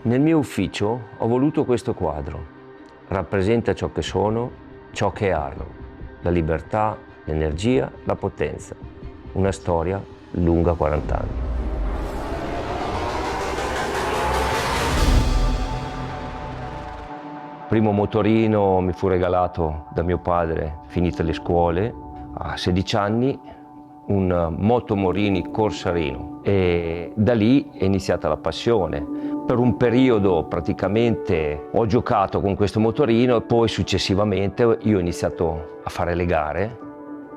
Nel mio ufficio ho voluto questo quadro. Rappresenta ciò che sono, ciò che è Arlo. La libertà, l'energia, la potenza. Una storia lunga 40 anni. Il primo motorino mi fu regalato da mio padre, finite le scuole, a 16 anni, un Motomorini Corsarino, e da lì è iniziata la passione. Per un periodo praticamente ho giocato con questo motorino e poi successivamente io ho iniziato a fare le gare.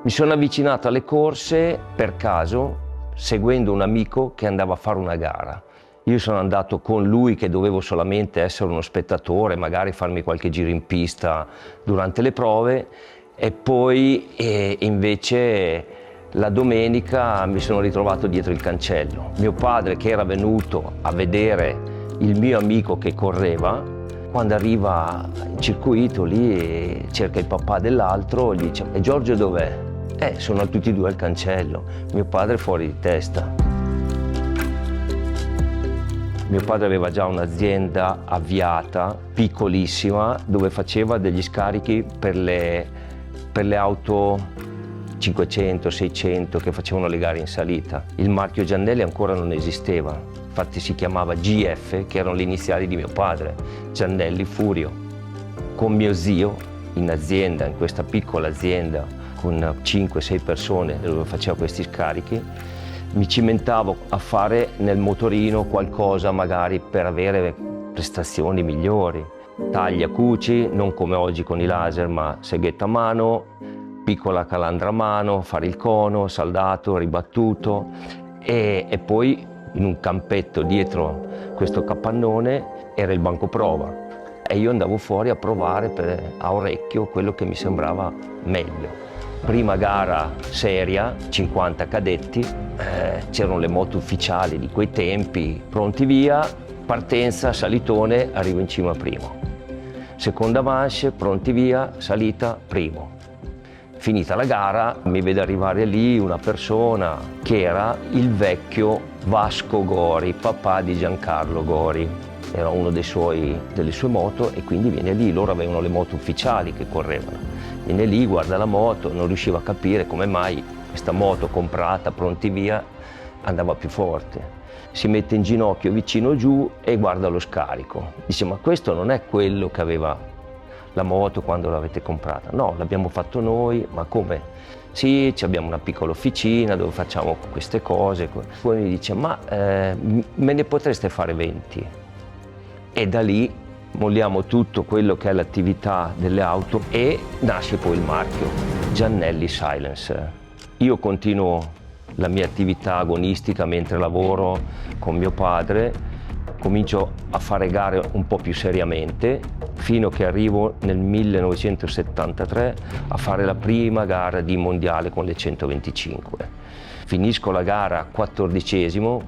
Mi sono avvicinato alle corse per caso, seguendo un amico che andava a fare una gara. Io sono andato con lui che dovevo solamente essere uno spettatore, magari farmi qualche giro in pista durante le prove, e poi invece la domenica mi sono ritrovato dietro il cancello. Mio padre, che era venuto a vedere il mio amico che correva, quando arriva in circuito lì cerca il papà dell'altro, gli dice: "E Giorgio dov'è?" Sono tutti e due al cancello. Mio padre è fuori di testa. Mio padre aveva già un'azienda avviata, piccolissima, dove faceva degli scarichi per le auto 500, 600 che facevano le gare in salita. Il marchio Giannelli ancora non esisteva, infatti si chiamava GF, che erano le iniziali di mio padre, Giannelli Furio. Con mio zio in azienda, in questa piccola azienda con 5-6 persone dove faceva questi scarichi, mi cimentavo a fare nel motorino qualcosa magari per avere prestazioni migliori. Taglia, cuci, non come oggi con i laser, ma seghetta a mano, piccola calandra a mano, fare il cono, saldato, ribattuto, e poi in un campetto dietro questo capannone era il banco prova e io andavo fuori a provare a orecchio quello che mi sembrava meglio. Prima gara seria, 50 cadetti, c'erano le moto ufficiali di quei tempi, pronti via, partenza, salitone, arrivo in cima primo. Seconda manche, pronti via, salita, primo. Finita la gara mi vede arrivare lì una persona che era il vecchio Vasco Gori, papà di Giancarlo Gori. Era uno delle sue moto e quindi viene lì, loro avevano le moto ufficiali che correvano. Viene lì, guarda la moto, non riusciva a capire come mai questa moto comprata, pronti via, andava più forte. Si mette in ginocchio vicino giù e guarda lo scarico. Dice: "Ma questo non è quello che aveva la moto quando l'avete comprata?" "No, l'abbiamo fatto noi." "Ma come?" "Sì, abbiamo una piccola officina dove facciamo queste cose." Poi mi dice: "Ma me ne potreste fare 20? E da lì molliamo tutto quello che è l'attività delle auto e nasce poi il marchio Giannelli Silence. Io continuo la mia attività agonistica mentre lavoro con mio padre, comincio a fare gare un po' più seriamente fino che arrivo nel 1973 a fare la prima gara di mondiale con le 125. Finisco la gara 14esimo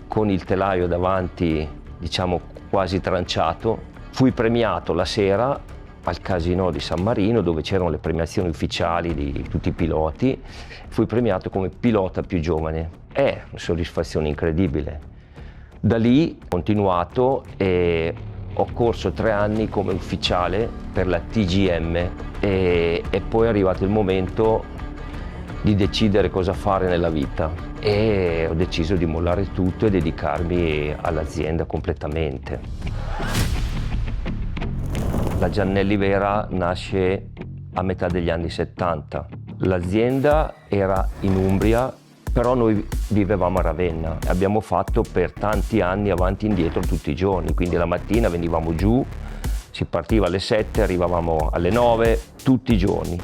con il telaio davanti, diciamo, quasi tranciato. Fui premiato la sera al Casinò di San Marino, dove c'erano le premiazioni ufficiali di tutti i piloti. Fui premiato come pilota più giovane. È una soddisfazione incredibile. Da lì ho continuato e ho corso 3 anni come ufficiale per la TGM e poi è arrivato il momento di decidere cosa fare nella vita e ho deciso di mollare tutto e dedicarmi all'azienda completamente. La Giannelli vera nasce a metà degli anni 70. L'azienda era in Umbria, però noi vivevamo a Ravenna. Abbiamo fatto per tanti anni avanti e indietro tutti i giorni, quindi la mattina venivamo giù, si partiva alle 7, arrivavamo alle 9, tutti i giorni.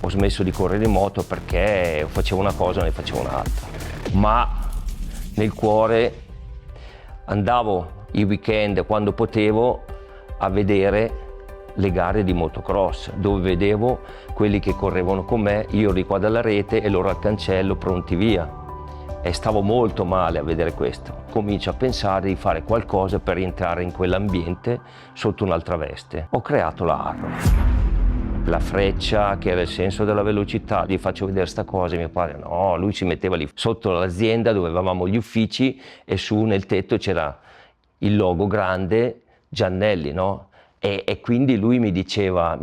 Ho smesso di correre in moto perché facevo una cosa e ne facevo un'altra. Ma nel cuore andavo i weekend, quando potevo, a vedere le gare di motocross, dove vedevo quelli che correvano con me, io ero qua dalla rete e loro al cancello pronti via. E stavo molto male a vedere questo. Comincio a pensare di fare qualcosa per rientrare in quell'ambiente sotto un'altra veste. Ho creato la Arlo. La freccia, che era il senso della velocità, gli faccio vedere sta cosa e mio padre no, lui si metteva lì sotto l'azienda dove avevamo gli uffici e su nel tetto c'era il logo grande Giannelli, no? E quindi lui mi diceva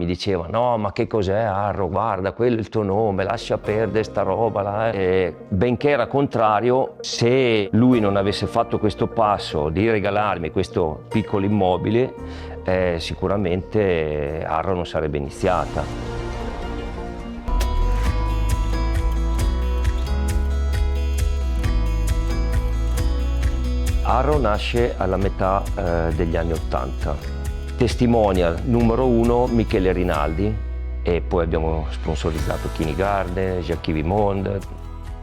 no, ma che cos'è Arro, guarda, quello è il tuo nome, lascia perdere sta roba là. E benché era contrario, se lui non avesse fatto questo passo di regalarmi questo piccolo immobile, sicuramente Arro non sarebbe iniziata. Arro nasce alla metà degli anni '80. Testimonial numero 1 Michele Rinaldi, e poi abbiamo sponsorizzato Chini Garden, Jackie Vimond,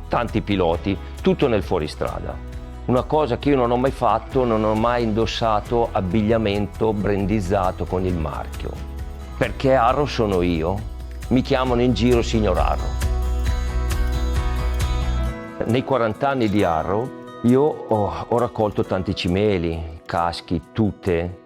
tanti piloti, tutto nel fuoristrada. Una cosa che io non ho mai fatto, non ho mai indossato abbigliamento brandizzato con il marchio, perché Arro sono io, mi chiamano in giro signor Arro. Nei 40 anni di Arro io ho raccolto tanti cimeli, caschi, tute,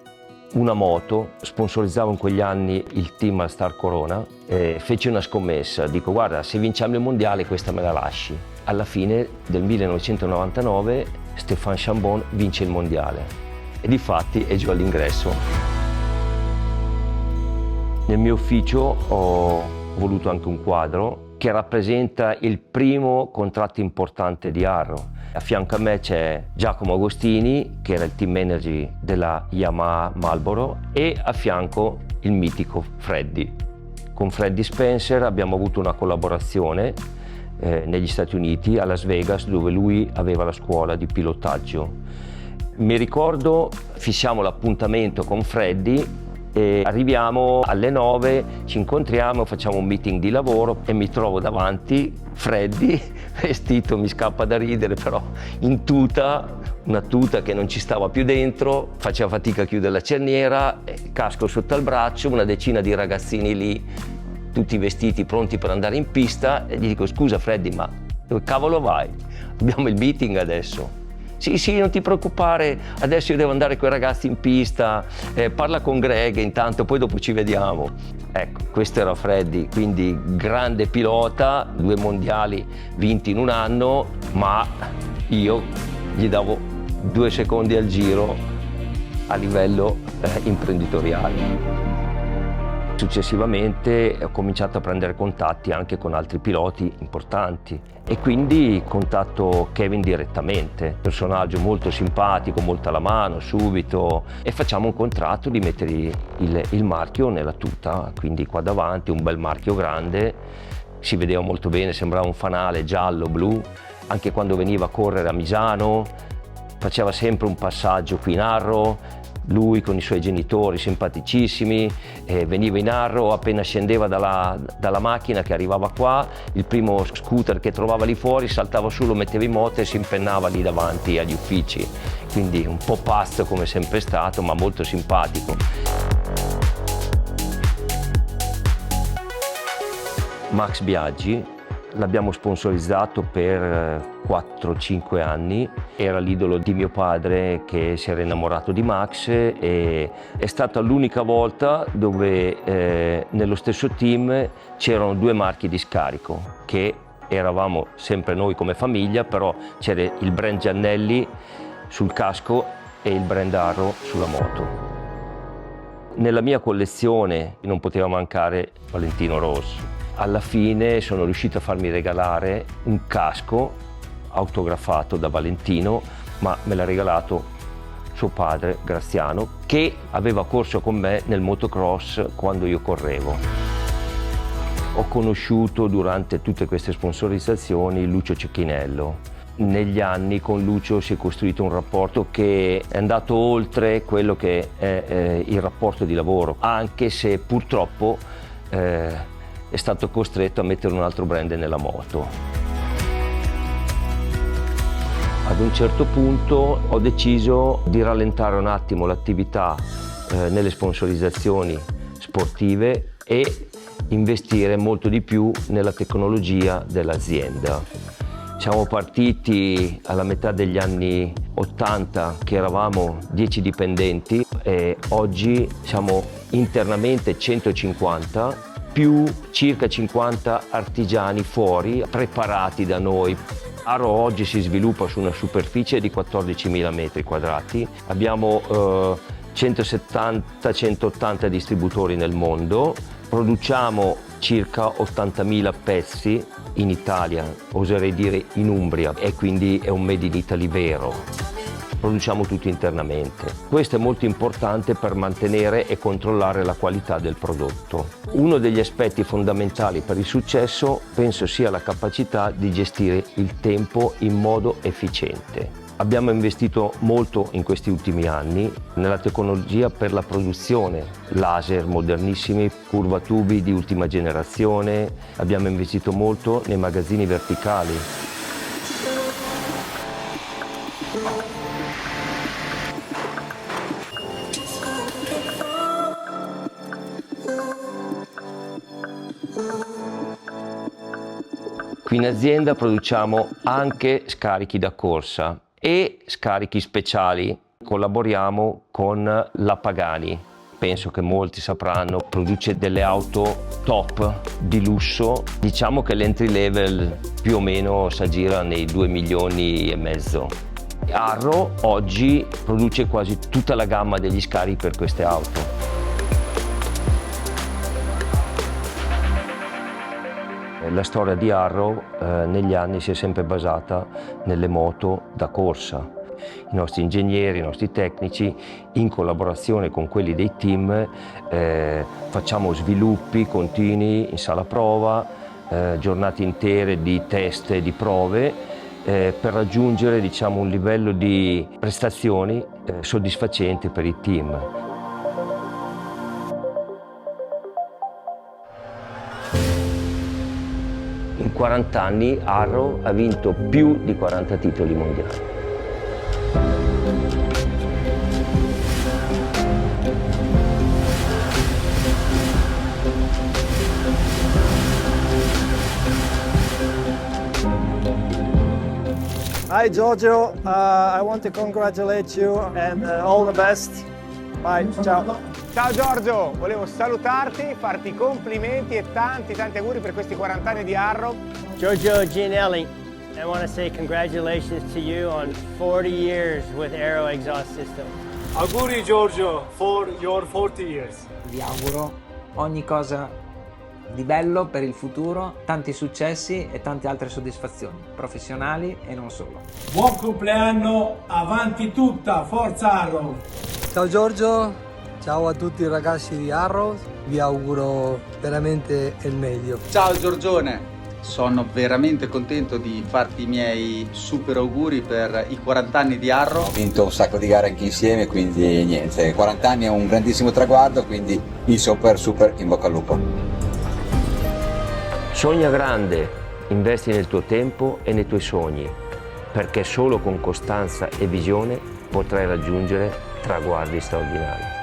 una moto. Sponsorizzavo in quegli anni il team al Star Corona, feci una scommessa, dico guarda, se vinciamo il mondiale questa me la lasci. Alla fine del 1999 Stéphane Chambon vince il mondiale e difatti è giù all'ingresso. Nel mio ufficio ho voluto anche un quadro che rappresenta il primo contratto importante di Arro. A fianco a me c'è Giacomo Agostini, che era il team manager della Yamaha Marlboro, e a fianco il mitico Freddy. Con Freddy Spencer abbiamo avuto una collaborazione negli Stati Uniti, a Las Vegas, dove lui aveva la scuola di pilotaggio. Mi ricordo, fissiamo l'appuntamento con Freddy e arriviamo alle 9, ci incontriamo, facciamo un meeting di lavoro e mi trovo davanti Freddy, vestito, mi scappa da ridere, però in tuta, una tuta che non ci stava più dentro, faceva fatica a chiudere la cerniera, casco sotto al braccio, una decina di ragazzini lì, tutti vestiti pronti per andare in pista, e gli dico scusa Freddy, ma dove cavolo vai? Abbiamo il meeting adesso. Sì, non ti preoccupare, adesso io devo andare con i ragazzi in pista, parla con Greg intanto, poi dopo ci vediamo. Ecco, questo era Freddy, quindi grande pilota, 2 mondiali vinti in un anno, ma io gli davo 2 secondi al giro a livello imprenditoriale. Successivamente ho cominciato a prendere contatti anche con altri piloti importanti e quindi contatto Kevin direttamente, personaggio molto simpatico, molto alla mano, subito, e facciamo un contratto di mettere il marchio nella tuta, quindi qua davanti un bel marchio grande, si vedeva molto bene, sembrava un fanale giallo-blu, anche quando veniva a correre a Misano, faceva sempre un passaggio qui in Arro. Lui con i suoi genitori simpaticissimi, veniva in Arro, appena scendeva dalla macchina che arrivava qua, il primo scooter che trovava lì fuori saltava su, lo metteva in moto e si impennava lì davanti agli uffici. Quindi un po' pazzo come sempre stato, ma molto simpatico. Max Biaggi l'abbiamo sponsorizzato per 4-5 anni, era l'idolo di mio padre che si era innamorato di Max e è stata l'unica volta dove nello stesso team c'erano 2 marchi di scarico, che eravamo sempre noi come famiglia, però c'era il brand Giannelli sul casco e il brand Arro sulla moto. Nella mia collezione non poteva mancare Valentino Rossi. Alla fine sono riuscito a farmi regalare un casco autografato da Valentino, ma me l'ha regalato suo padre Graziano, che aveva corso con me nel motocross quando io correvo. Ho conosciuto durante tutte queste sponsorizzazioni Lucio Cecchinello. Negli anni con Lucio si è costruito un rapporto che è andato oltre quello che è il rapporto di lavoro, anche se purtroppo è stato costretto a mettere un altro brand nella moto. Ad un certo punto ho deciso di rallentare un attimo l'attività nelle sponsorizzazioni sportive e investire molto di più nella tecnologia dell'azienda. Siamo partiti alla metà degli anni 80 che eravamo 10 dipendenti e oggi siamo internamente 150 più circa 50 artigiani fuori preparati da noi. Arro oggi si sviluppa su una superficie di 14.000 metri quadrati, abbiamo 170-180 distributori nel mondo, produciamo circa 80.000 pezzi in Italia, oserei dire in Umbria, e quindi è un Made in Italy vero. Produciamo tutto internamente. Questo è molto importante per mantenere e controllare la qualità del prodotto. Uno degli aspetti fondamentali per il successo penso sia la capacità di gestire il tempo in modo efficiente. Abbiamo investito molto in questi ultimi anni nella tecnologia per la produzione, laser modernissimi, curvatubi di ultima generazione, abbiamo investito molto nei magazzini verticali. Qui in azienda produciamo anche scarichi da corsa e scarichi speciali. Collaboriamo con la Pagani, penso che molti sapranno, produce delle auto top di lusso. Diciamo che l'entry level più o meno si aggira nei 2,5 milioni. Arro oggi produce quasi tutta la gamma degli scarichi per queste auto. La storia di Arro negli anni si è sempre basata nelle moto da corsa. I nostri ingegneri, i nostri tecnici, in collaborazione con quelli dei team, facciamo sviluppi continui in sala prova, giornate intere di test e di prove per raggiungere, diciamo, un livello di prestazioni soddisfacenti per il team. In 40 anni Arro ha vinto più di 40 titoli mondiali. Hi Giorgio, I want to congratulate you and all the best. Bye, ciao. Ciao Giorgio, volevo salutarti, farti complimenti e tanti auguri per questi 40 anni di Arro. Giorgio Gianelli, I want to say congratulations to you on 40 years with Aero Exhaust System. Auguri Giorgio for your 40 years. Vi auguro ogni cosa di bello per il futuro, tanti successi e tante altre soddisfazioni, professionali e non solo. Buon compleanno, avanti tutta, forza Arro! Ciao Giorgio, ciao a tutti i ragazzi di Arro, vi auguro veramente il meglio. Ciao Giorgione, sono veramente contento di farti i miei super auguri per i 40 anni di Arro. Ho vinto un sacco di gare anche insieme, quindi niente, 40 anni è un grandissimo traguardo, quindi il super in bocca al lupo. Sogna grande, investi nel tuo tempo e nei tuoi sogni, perché solo con costanza e visione potrai raggiungere traguardi straordinari.